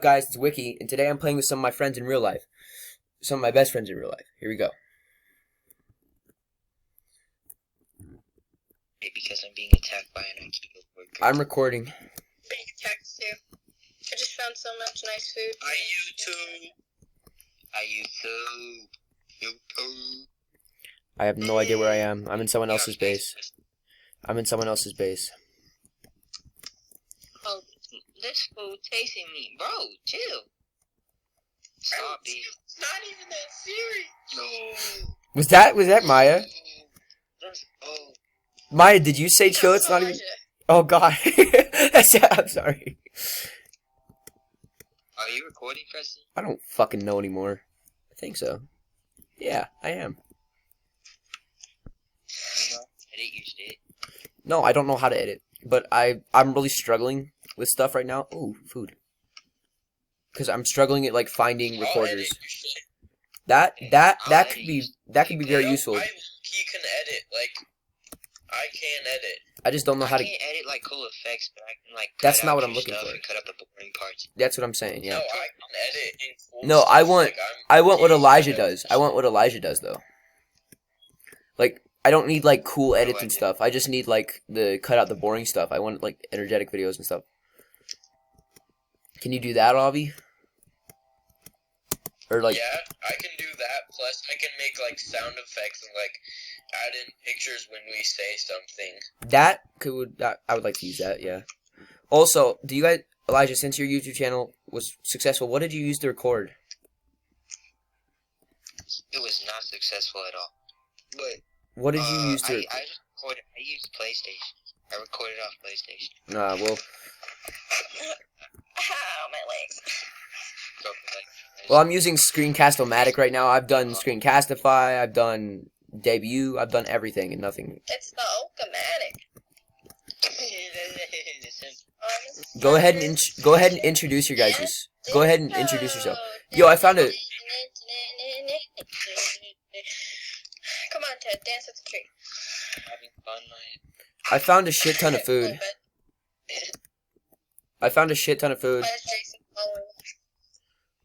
Guys, it's Wiki, and today I'm playing with some of my friends in real life. Some of my best friends in real life. Here we go. Because I'm being attacked by an IT worker. I'm recording. Being attacked too. I just found so much nice food. YouTube. I have no idea where I am. I'm in someone else's base. I'm in someone else's base. Oh, this food chasing me. Bro, chill. Stop it. It's not even that serious. No. Was that Maya? Oh. Maya, did you say chill? It's not even... Oh, God. I'm sorry. Are you recording, Preston? I don't fucking know anymore. I think so. Yeah, I am. Edit your shit. No, I don't know how to edit. But I'm really struggling with stuff right now. Ooh, food. Because I'm struggling at, like, finding recorders. That could be very useful. He can edit, like, I can't edit. I just don't know how to... I can't edit, like, cool effects, but I can, like, That's cut not out what I'm your looking stuff for. and cut out the boring parts. That's what I'm saying, yeah. No, I can edit in full No, stuff, I want what Elijah does. I want what Elijah does, though. Like, I don't need, like, cool edits and stuff. I just need, like, the cut out the boring stuff. I want, like, energetic videos and stuff. Can you do that, Avi? Or, like... Yeah, I can do that, plus I can make, like, sound effects and, like, add in pictures when we say something. I would like to use that, yeah. Also, do you guys... Elijah, since your YouTube channel was successful, what did you use to record? It was not successful at all. But... What did you use to... I just recorded... I used PlayStation. I recorded off PlayStation. Well... Ow, my legs. Well, I'm using Screencast-O-Matic right now. I've done Screencastify, I've done Debut, I've done everything and nothing. It's the Okomatic. Go ahead and introduce your guys. Go ahead and introduce yourself. Yo, I found a... Come on, Ted, dance at the tree. Having fun, I found a shit ton of food. Why is Jason following?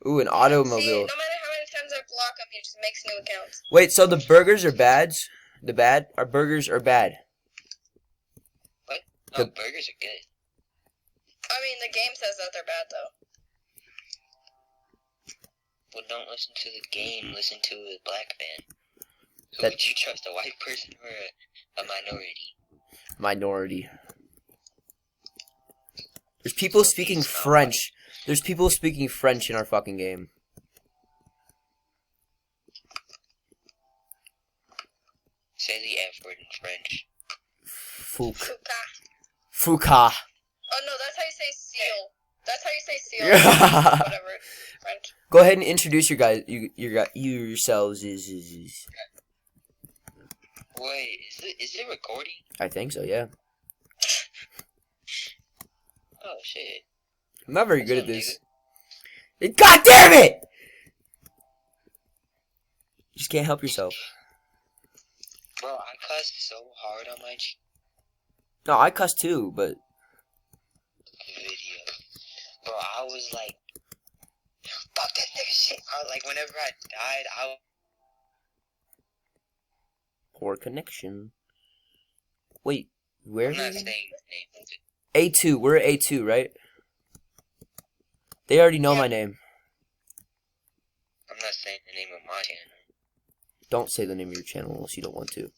Ooh, an See, automobile. no matter how many times I block him, he just makes new accounts. Wait, so the burgers are bads? Our burgers are bad. What? No, burgers are good. I mean, the game says that they're bad, though. Well, don't listen to the game. Listen to a black man. Who That- would you trust, a white person or a minority? Minority. There's people speaking French. There's people speaking French in our fucking game. Say the F word in French. Fuka. Oh, no, that's how you say seal. That's how you say seal. Whatever. French. Go ahead and introduce your guys. Yourselves. Wait, is it recording? I think so. Yeah. Oh shit. I'm not very good at this. God damn it! You just can't help yourself. Bro, I cussed so hard on my No, I cuss too, but video. Bro, I was like, fuck that nigga shit. Like, whenever I died, poor connection. Wait, where? I'm not saying his name. A2. We're at A2, right? They already know my name. I'm not saying the name of my channel. Don't say the name of your channel unless you don't want to.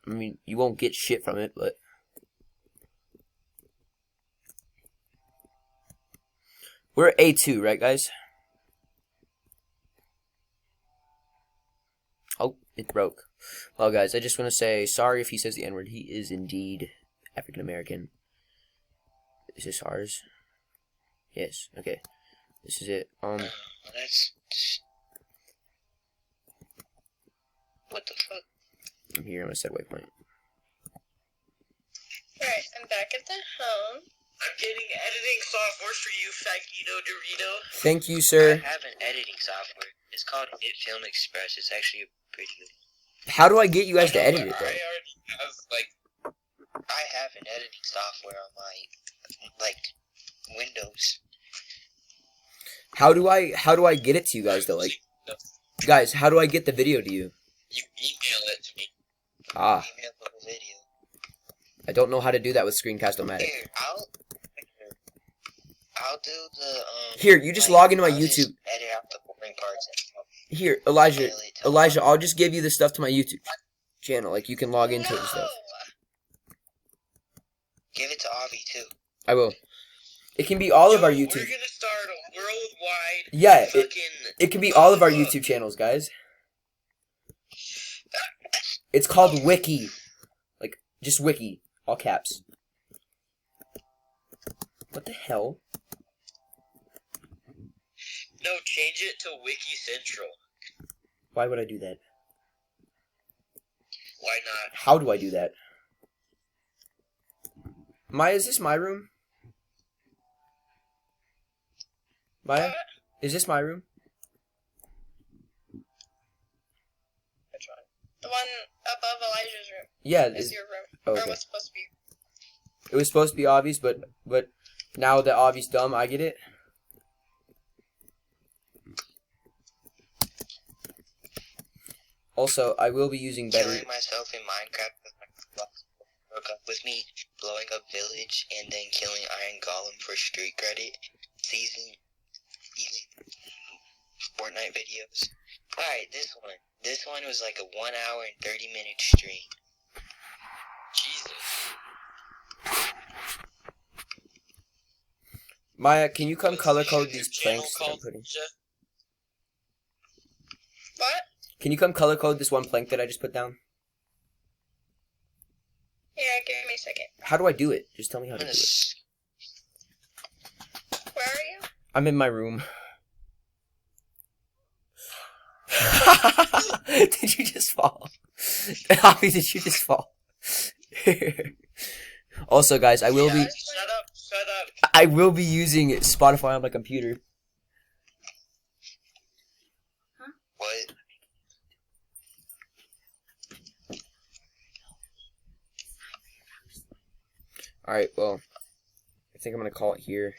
I mean, you won't get shit from it, but... We're at A2, right, guys? Oh, it broke. Well, guys, I just want to say sorry if he says the N-word. He is indeed African-American. Is this ours? Yes, okay. This is it. That's... What the fuck? I'm here on a set waypoint. Alright, I'm back at the home. I'm getting editing software for you, Fagito Dorito. Thank you, sir. I have an editing software. It's called Film Express. It's actually pretty good. How do I get you guys to edit it, I though? already have, like... I have an editing software on my, like, Windows. How do I get it to you guys though? Like, guys, how do I get the video to you? You email it to me. Ah, Email for the video. I don't know how to do that with Screencast-O-Matic. Here, I'll do the Here, you just like, log into my I'll just YouTube. edit out the boring parts and stuff. Here, Elijah, Mail it to Elijah, I'll just give you the stuff to my YouTube channel. Like, you can log into it and stuff. Give it to Avi too. I will. It can be all of our We're YouTube. gonna start a worldwide Yeah, fucking. it can be all of our YouTube channels, guys. It's called Wiki. Like, just Wiki. All caps. What the hell? No, change it to Wiki Central. Why would I do that? Why not? How do I do that? Maya, is this my room? Maya? Is this my room? Which one? The one above Elijah's room Yeah. is your room. Oh, Or okay. was supposed to be. It was supposed to be Avi's, but now that Avi's dumb, I get it. Also, I will be using better. Killing myself in Minecraft with my boss broke up with me, blowing up village, and then killing Iron Golem for street credit. Season Fortnite videos. Alright, this one. This one was like a 1 hour and 30-minute stream. Jesus. Maya, can you come What's color the code YouTube these channel planks that I'm called, putting? Jeff? What? Can you come color code this one plank that I just put down? Yeah, give me a second. How do I do it? Just tell me how I'm to gonna do it. Where are you? I'm in my room. Did you just fall? Avi, did you just fall? Also, guys, I will be Shut up, shut up. I will be using Spotify on my computer. What? Alright, well, I think I'm gonna call it here.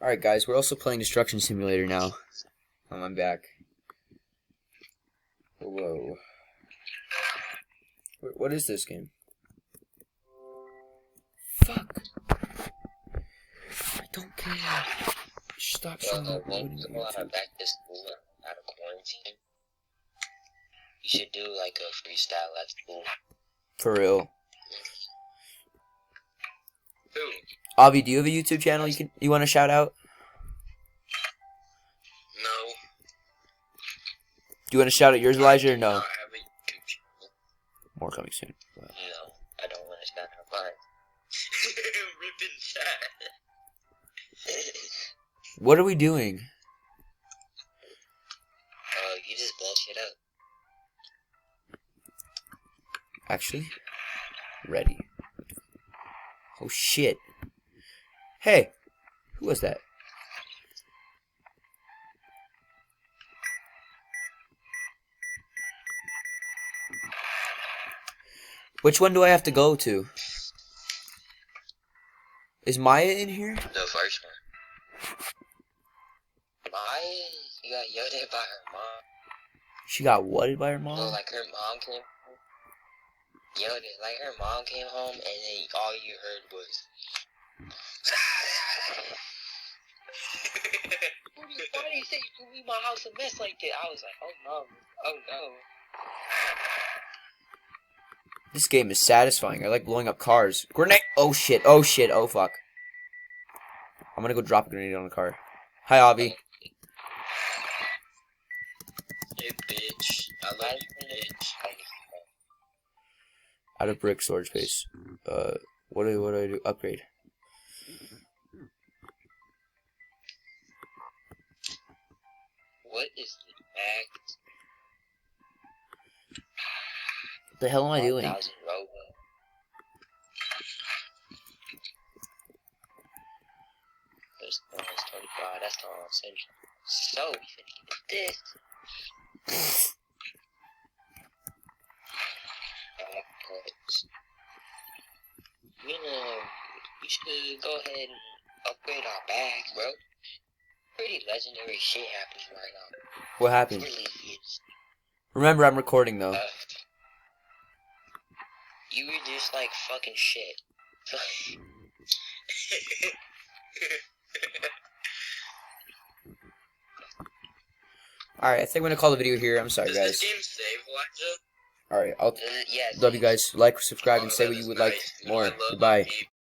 Alright, guys, we're also playing Destruction Simulator now. I'm back. Whoa. What is this game? Fuck. I don't care. Stop showing up loading Come on, YouTube. back to school out of quarantine. You should do like a freestyle at school. For real. Who? Avi, do you have a YouTube channel you want to shout out? No. Do you want to shout out yours, Elijah, or no? I have a YouTube channel. More coming soon. No, I don't want to stand up mine. Ripping chat. What are we doing? You just bullshit up. Actually, ready. Oh shit. Hey, who was that? Which one do I have to go to? Is Maya in here? The first one. Maya, you got yelled at by her mom. She got whatted by her Well, mom? like her mom came home. Yelled at, like her mom came home and then all you heard was. Why do you say you leave my house a mess like that? I was like, oh no, oh no. This game is satisfying. I like blowing up cars. Grenade! Oh shit, oh shit, oh fuck. I'm gonna go drop a grenade on a car. Hi, Avi. Hey, bitch. I love you, bitch. Out of brick storage space. What do I do? Upgrade. What is the max? What the hell am I doing? 1,000 robo. There's 25, that's the wrong century. So, we finna get this. You know, we should go ahead and upgrade our bags, bro. Pretty legendary shit happening right now. What happened? Release. Remember, I'm recording though. You were just like fucking shit. Alright, I think I'm gonna call the video here. I'm sorry, Does guys. this game save, Elijah? Alright, I'll Yeah. love you guys. Like, subscribe, and say what you would like Nice. more. I love Goodbye. people.